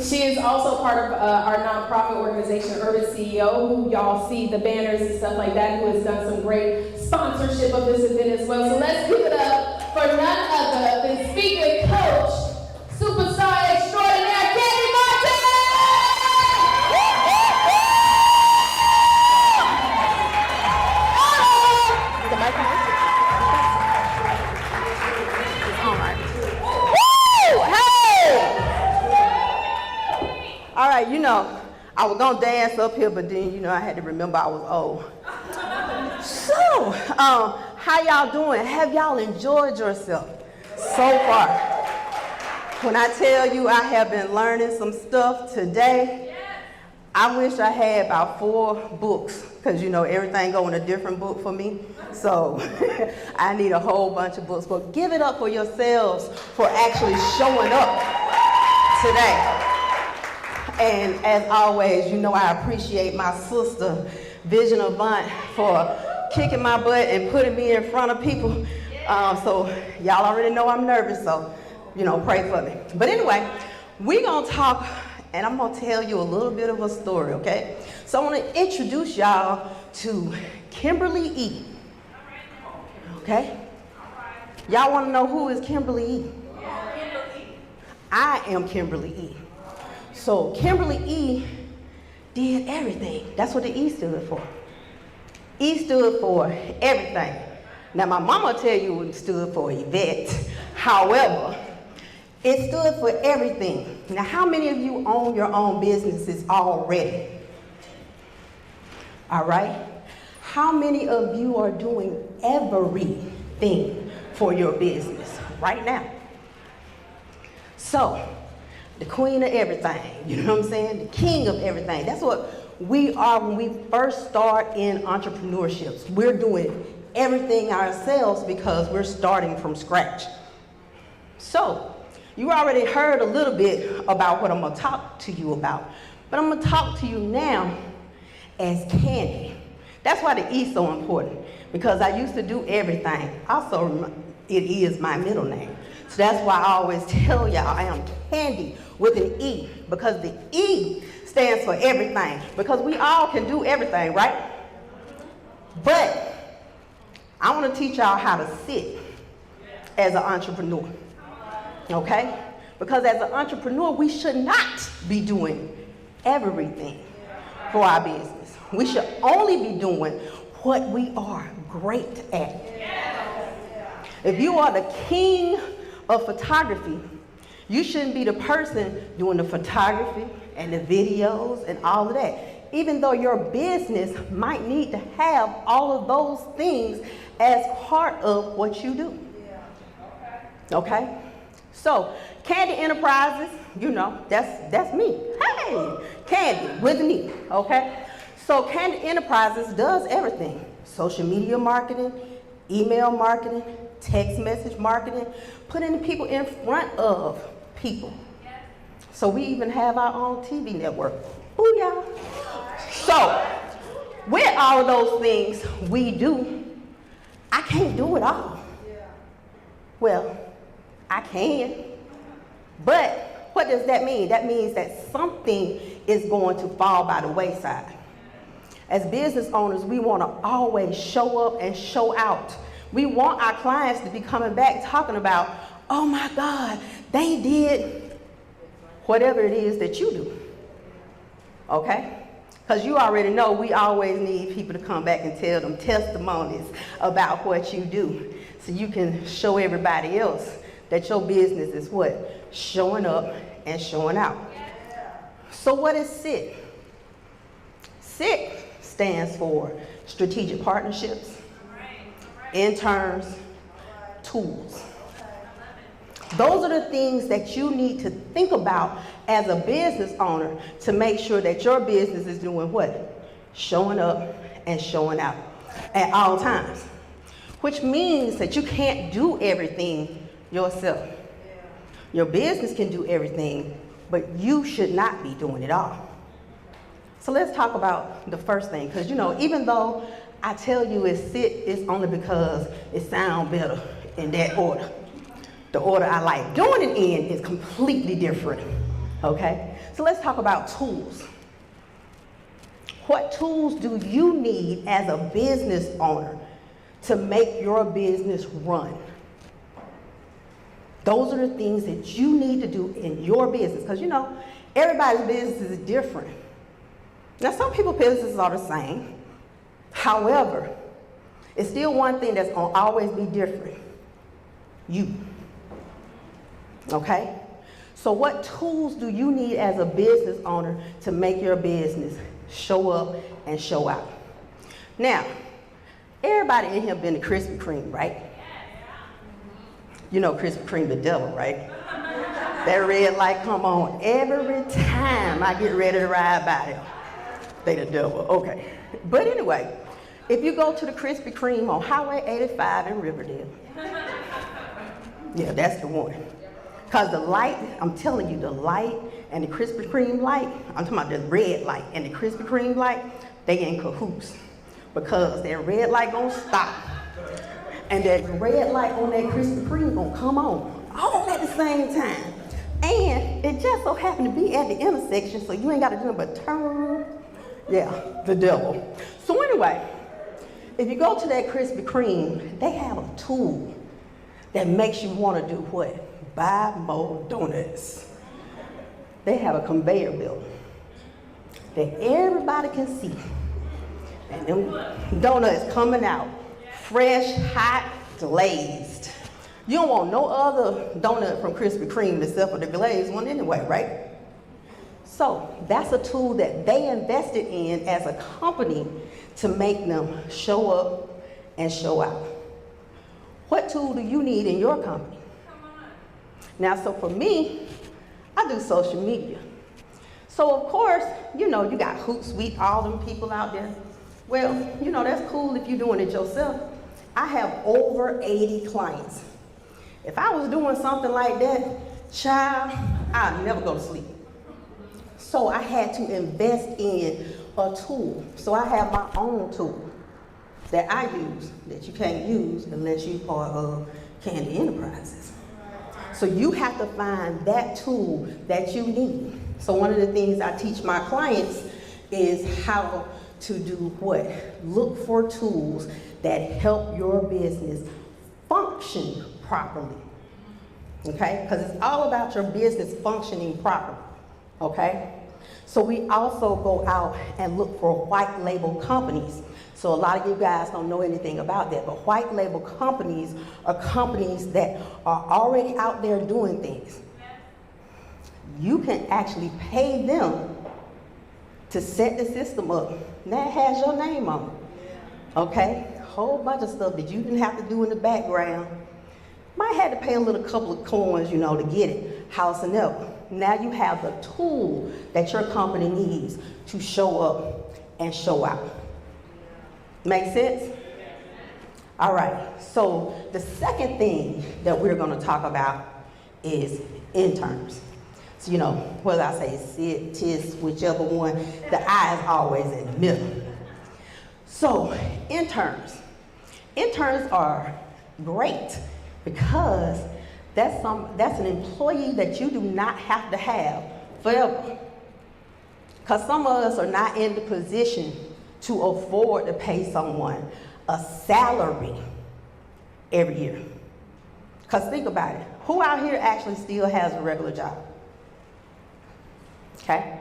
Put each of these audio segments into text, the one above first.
She is also part of our nonprofit organization, Urban CEO, who y'all see the banners and stuff like that, who has done some great sponsorship of this event as well. So let's give it up for none other than speaker coach, superstar extraordinaire, Kandie. All right, I was gonna dance up here, but then, I had to remember I was old. So, how y'all doing? Have y'all enjoyed yourself so far? When I tell you I have been learning some stuff today, I wish I had about 4 books, because everything go in a different book for me. So I need a whole bunch of books. But give it up for yourselves for actually showing up today. And as always, I appreciate my sister, Vision Avant, for kicking my butt and putting me in front of people. So y'all already know I'm nervous, so, pray for me. But anyway, we're gonna talk, and I'm gonna tell you a little bit of a story, okay? So I wanna introduce y'all to Kimberly E. Okay? Y'all wanna know who is Kimberly E? I am Kimberly E. So Kimberly E did everything. That's what the E stood for. E stood for everything. Now my mama tell you it stood for Yvette. However, it stood for everything. Now how many of you own your own businesses already? All right. How many of you are doing everything for your business right now? So, the queen of everything, you know what I'm saying? The king of everything. That's what we are when we first start in entrepreneurships. We're doing everything ourselves because we're starting from scratch. So, you already heard a little bit about what I'm gonna talk to you about, but I'm gonna talk to you now as Kandie. That's why the E is so important, because I used to do everything. Also, it is my middle name. So that's why I always tell y'all I am Kandie with an E, because the E stands for everything, because we all can do everything, right? But I want to teach y'all how to sit as an entrepreneur, okay? Because as an entrepreneur, we should not be doing everything for our business. We should only be doing what we are great at. If you are the king of photography, you shouldn't be the person doing the photography and the videos and all of that, even though your business might need to have all of those things as part of what you do. Okay? So, Kandie Enterprises, that's me. Hey, Kandie with an E, okay? So Kandie Enterprises does everything. Social media marketing, email marketing, text message marketing, putting people in front of people. So we even have our own TV network. Ooh, y'all. So with all of those things we do, I can't do it all. Well, I can, but what does that mean? That means that something is going to fall by the wayside. As business owners, we want to always show up and show out. We want our clients to be coming back talking about, oh my God, they did whatever it is that you do, okay? Because you already know we always need people to come back and tell them testimonies about what you do, so you can show everybody else that your business is what? Showing up and showing out. So what is SIT? SIT stands for strategic partnerships, interns, tools. Those are the things that you need to think about as a business owner to make sure that your business is doing what? Showing up and showing out at all times. Which means that you can't do everything yourself. Your business can do everything, but you should not be doing it all. So let's talk about the first thing, because even though I tell you it's SIT, it's only because it sounds better in that order. The order I like doing it in is completely different. Okay? So let's talk about tools. What tools do you need as a business owner to make your business run? Those are the things that you need to do in your business. Because you know, everybody's business is different. Now, some people's businesses are the same. However, it's still one thing that's going to always be different. You. Okay? So what tools do you need as a business owner to make your business show up and show out? Now, everybody in here been to Krispy Kreme, right? You know Krispy Kreme the devil, right? That red light come on every time I get ready to ride by them. They the devil, okay. But anyway, if you go to the Krispy Kreme on Highway 85 in Riverdale, yeah, that's the one. Because the light, I'm telling you, the light and the Krispy Kreme light, I'm talking about the red light and the Krispy Kreme light, they in cahoots. Because that red light gonna stop. And that red light on that Krispy Kreme gonna come on, all at the same time. And it just so happened to be at the intersection, so you ain't gotta do nothing but turn. Yeah, the devil. So anyway, if you go to that Krispy Kreme, they have a tool that makes you wanna do what? Buy more donuts. They have a conveyor belt that everybody can see. And them donuts coming out, fresh, hot, glazed. You don't want no other donut from Krispy Kreme except for the glazed one anyway, right? So that's a tool that they invested in as a company to make them show up and show out. What tool do you need in your company? Now, so for me, I do social media. So of course, you know, you got Hootsuite, all them people out there. Well, you know, that's cool if you're doing it yourself. I have over 80 clients. If I was doing something like that, child, I'd never go to sleep. So I had to invest in a tool. So I have my own tool that I use that you can't use unless you're part of Kandie Enterprises. So you have to find that tool that you need. So one of the things I teach my clients is how to do what? Look for tools that help your business function properly. Okay? Because it's all about your business functioning properly. Okay? So we also go out and look for white label companies. So a lot of you guys don't know anything about that, but white label companies are companies that are already out there doing things. You can actually pay them to set the system up. That has your name on it. Okay? A whole bunch of stuff that you didn't have to do in the background. Might have to pay a little couple of coins, you know, to get it, house and ever. Now you have the tool that your company needs to show up and show out. Make sense? All right, so the second thing that we're gonna talk about is interns. So, you know, whether I say sit, tis, whichever one, the I is always in the middle. So, interns. Interns are great because that's an employee that you do not have to have forever. Because some of us are not in the position to afford to pay someone a salary every year. Because think about it, who out here actually still has a regular job? Okay?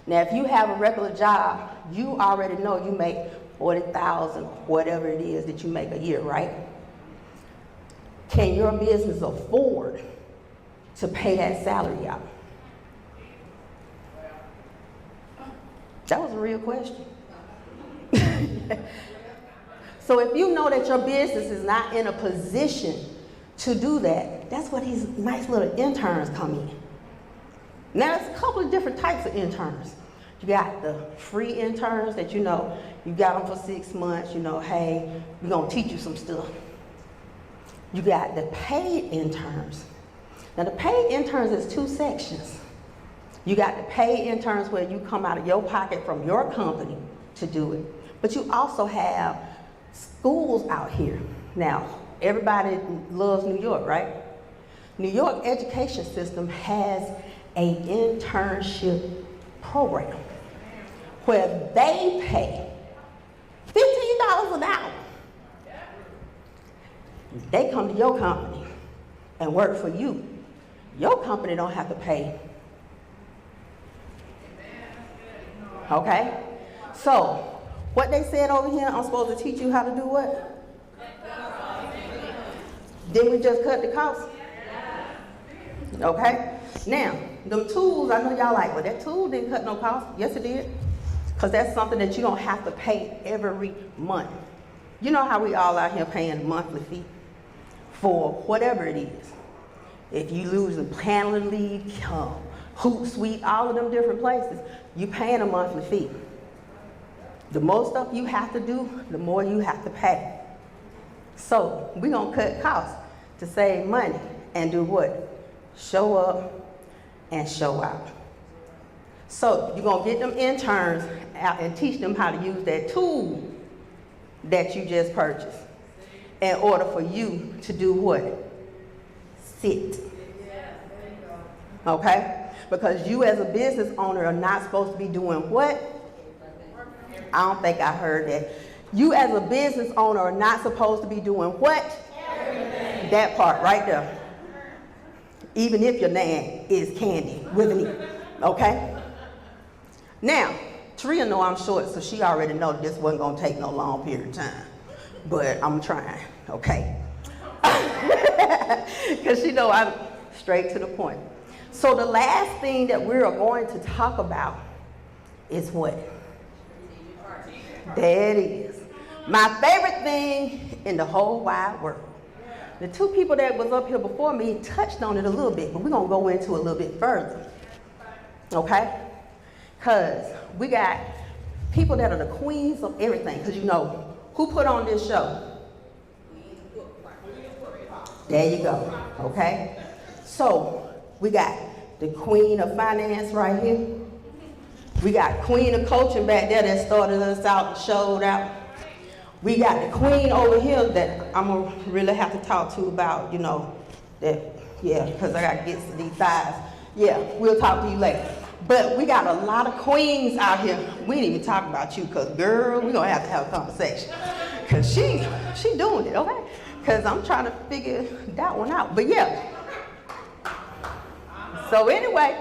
Now if you have a regular job, you already know you make $40,000, whatever it is that you make a year, right? Can your business afford to pay that salary out? That was a real question. So if you know that your business is not in a position to do that, that's where these nice little interns come in. Now there's a couple of different types of interns. You got the free interns that you know, you got them for 6 months, you know, hey, we're gonna teach you some stuff. You got the paid interns. Now the paid interns is 2 sections. You got the paid interns where you come out of your pocket from your company to do it. But you also have schools out here. Now, everybody loves New York, right? New York education system has an internship program where they pay $15 an hour. They come to your company and work for you. Your company don't have to pay. Okay? So, what they said over here, I'm supposed to teach you how to do what? Didn't we just cut the cost? Okay? Now, them tools, I know y'all like, well, that tool didn't cut no cost. Yes, it did. Because that's something that you don't have to pay every month. You know how we all out here paying a monthly fee for whatever it is. If you lose the paneling leave, Hootsuite, all of them different places, you paying a monthly fee. The more stuff you have to do, the more you have to pay. So we're gonna cut costs to save money and do what? Show up and show out. So you're gonna get them interns out and teach them how to use that tool that you just purchased in order for you to do what? Sit. Okay? Because you as a business owner are not supposed to be doing what? I don't think I heard that. You as a business owner are not supposed to be doing what? Everything. That part right there. Even if your name is Kandie with an E. Okay? Now, Tria know I'm short, so she already know this wasn't gonna take no long period of time. But I'm trying, okay? Because she know I'm straight to the point. So the last thing that we're going to talk about is what? That is my favorite thing in the whole wide world. The two people that was up here before me touched on it a little bit, but we're gonna go into a little bit further, okay? Because we got people that are the queens of everything. Because you know, who put on this show? There you go, okay? So we got the queen of finance right here. We got queen of coaching back there that started us out and showed out. We got the queen over here that I'm gonna really have to talk to about, you know, that, yeah, because I gotta get to these thighs. Yeah, we'll talk to you later. But we got a lot of queens out here. We ain't even talking about you, because girl, we're gonna have to have a conversation. Because she doing it, okay? Because I'm trying to figure that one out. But yeah. So anyway,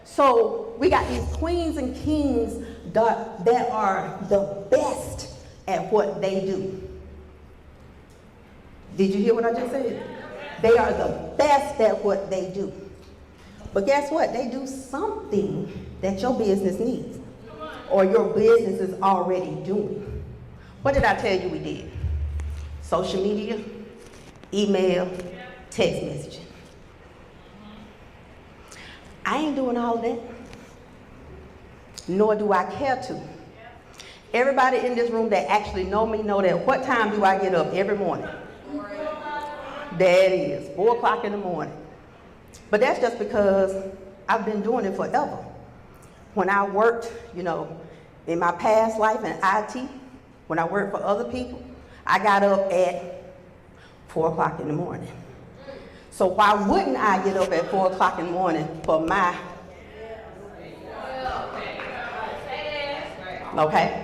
so we got these queens and kings that are the best at what they do. Did you hear what I just said? They are the best at what they do. But guess what? They do something that your business needs or your business is already doing. What did I tell you we did? Social media, email, text messaging. I ain't doing all of that, nor do I care to. Everybody in this room that actually know me know that what time do I get up every morning? That is, 4 o'clock in the morning. But that's just because I've been doing it forever. When I worked, you know, in my past life in IT, when I worked for other people, I got up at 4 o'clock in the morning. So why wouldn't I get up at 4 o'clock in the morning for my, okay?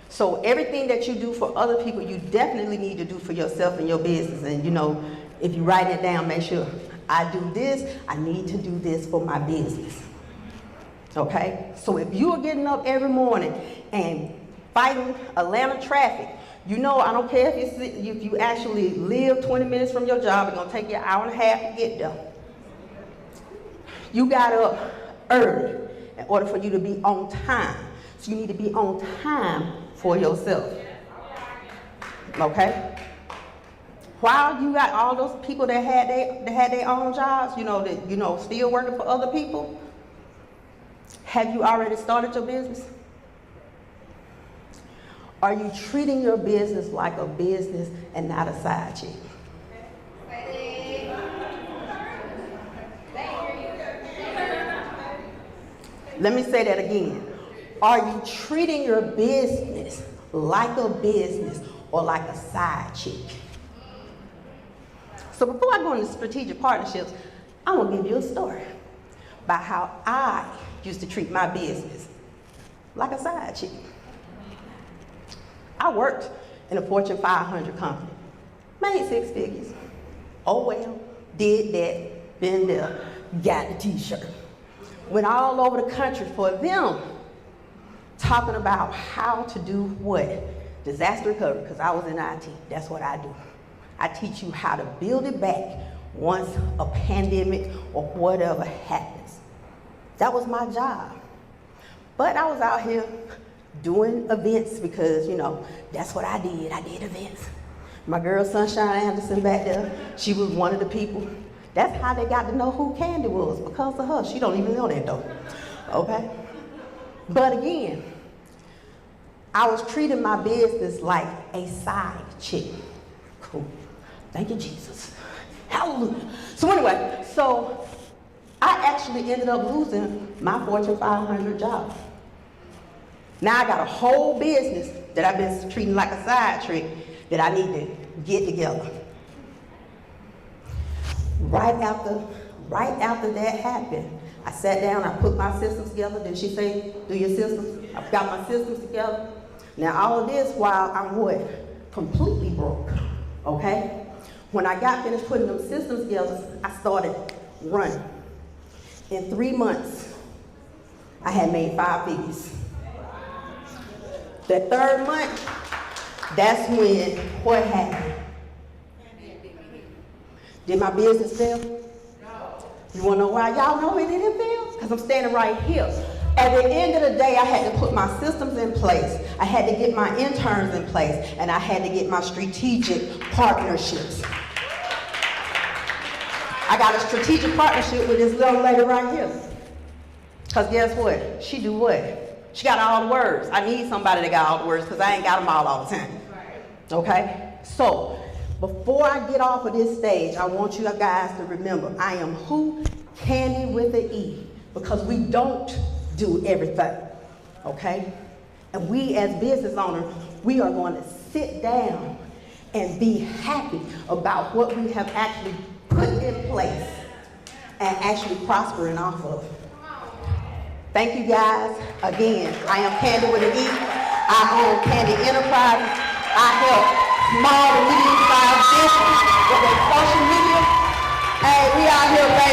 So everything that you do for other people, you definitely need to do for yourself and your business. And you know, if you write it down, make sure I do this, I need to do this for my business. Okay? So if you are getting up every morning and fighting Atlanta traffic, you know, I don't care if you actually live 20 minutes from your job, it's gonna take you an hour and a half to get there. You got up early in order for you to be on time. So you need to be on time for yourself. Okay? While you got all those people that had their own jobs, you know, that, you know, still working for other people, have you already started your business? Are you treating your business like a business and not a side chick? Let me say that again. Are you treating your business like a business or like a side chick? So before I go into strategic partnerships, I'm gonna give you a story. about how I used to treat my business like a side chick. I worked in a Fortune 500 company, made 6 figures. Oh well, did that, been there, got the t-shirt. Went all over the country for them, talking about how to do what? Disaster recovery, because I was in IT, that's what I do. I teach you how to build it back once a pandemic or whatever happens. That was my job. But I was out here doing events because, you know, that's what I did events. My girl Sunshine Anderson back there, she was one of the people. That's how they got to know who Kandie was, because of her. She don't even know that though, okay? But again, I was treating my business like a side chick. Cool. Thank you, Jesus. Hallelujah. So anyway, I actually ended up losing my Fortune 500 job. Now I got a whole business that I've been treating like a side chick that I need to get together. Right after that happened, I sat down, I put my systems together. Did she say, do your systems? I've got my systems together. Now all of this while I'm what? Completely broke, okay? When I got finished putting them systems together, I started running. In 3 months, I had made 5 figures. The 3rd month, that's when what happened? Did my business fail? No. You wanna know why? Y'all know it didn't fail? Because I'm standing right here. At the end of the day, I had to put my systems in place. I had to get my interns in place, and I had to get my strategic partnerships. I got a strategic partnership with this little lady right here. Because guess what? She do what? She got all the words. I need somebody that got all the words because I ain't got them all the time. Okay? So, before I get off of this stage, I want you guys to remember, I am who? Kandie with an E. Because we don't do everything. Okay? And we as business owners, we are going to sit down and be happy about what we have actually put in place and actually prospering off of. Thank you guys. Again, I am Kandie with an E. I own Kandie Enterprises. I help small and medium-sized businesses with their social media. Hey, we out here, baby.